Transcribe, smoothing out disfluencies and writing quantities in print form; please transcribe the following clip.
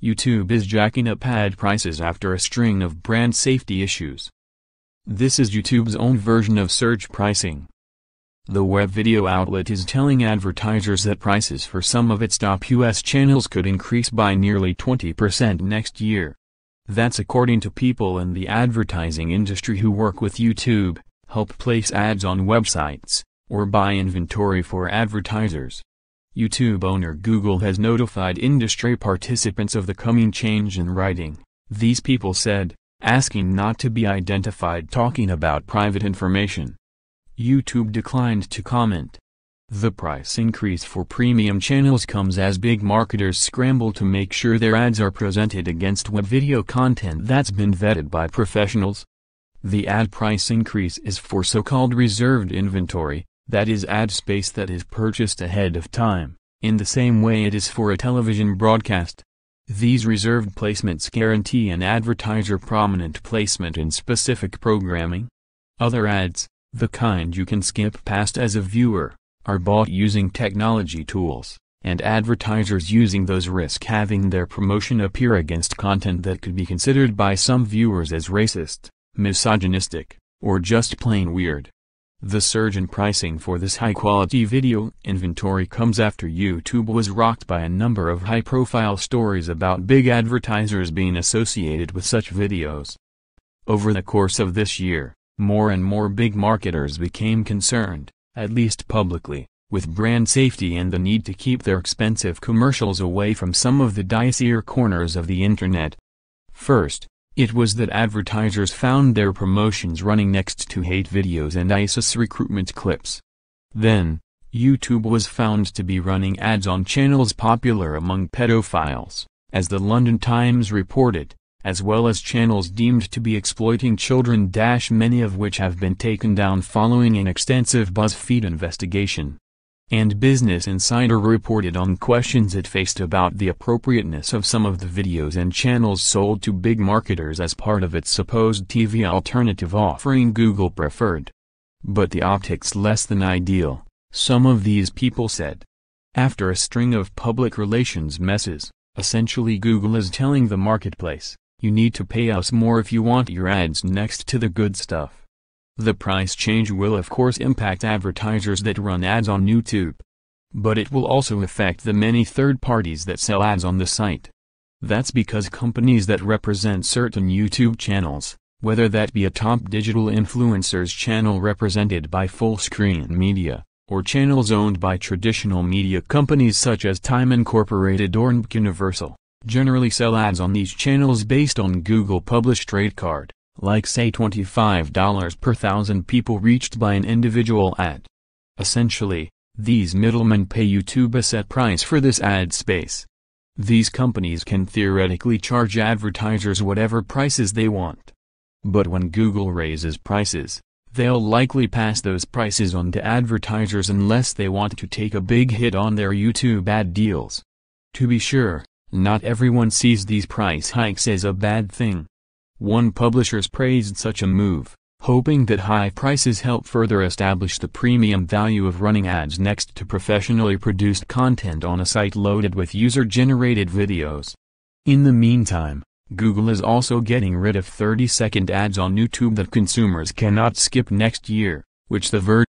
YouTube is jacking up ad prices after a string of brand safety issues. This is YouTube's own version of surge pricing. The web video outlet is telling advertisers that prices for some of its top US channels could increase by nearly 20% next year. That's according to people in the advertising industry who work with YouTube, help place ads on websites, or buy inventory for advertisers. YouTube owner Google has notified industry participants of the coming change in writing, these people said, asking not to be identified talking about private information. YouTube declined to comment. The price increase for premium channels comes as big marketers scramble to make sure their ads are presented against web video content that's been vetted by professionals. The ad price increase is for so-called reserved inventory, that is ad space that is purchased ahead of time, in the same way it is for a television broadcast. These reserved placements guarantee an advertiser prominent placement in specific programming. Other ads, the kind you can skip past as a viewer, are bought using technology tools, and advertisers using those risk having their promotion appear against content that could be considered by some viewers as racist, misogynistic, or just plain weird. The surge in pricing for this high-quality video inventory comes after YouTube was rocked by a number of high-profile stories about big advertisers being associated with such videos. Over the course of this year, more and more big marketers became concerned, at least publicly, with brand safety and the need to keep their expensive commercials away from some of the dicier corners of the internet. First, it was that advertisers found their promotions running next to hate videos and ISIS recruitment clips. Then, YouTube was found to be running ads on channels popular among pedophiles, as the London Times reported, as well as channels deemed to be exploiting children, many of which have been taken down following an extensive BuzzFeed investigation. And Business Insider reported on questions it faced about the appropriateness of some of the videos and channels sold to big marketers as part of its supposed TV alternative offering Google preferred. But the optics less than ideal, some of these people said. After a string of public relations messes, essentially Google is telling the marketplace, you need to pay us more if you want your ads next to the good stuff. The price change will of course impact advertisers that run ads on YouTube. But it will also affect the many third parties that sell ads on the site. That's because companies that represent certain YouTube channels, whether that be a top digital influencer's channel represented by Fullscreen Media, or channels owned by traditional media companies such as Time Incorporated or Universal, generally sell ads on these channels based on Google published rate card, like say $25 per thousand people reached by an individual ad. Essentially, these middlemen pay YouTube a set price for this ad space. These companies can theoretically charge advertisers whatever prices they want. But when Google raises prices, they'll likely pass those prices on to advertisers unless they want to take a big hit on their YouTube ad deals. To be sure, not everyone sees these price hikes as a bad thing. One publisher praised such a move, hoping that high prices help further establish the premium value of running ads next to professionally produced content on a site loaded with user-generated videos. In the meantime, Google is also getting rid of 30-second ads on YouTube that consumers cannot skip next year, which The Verge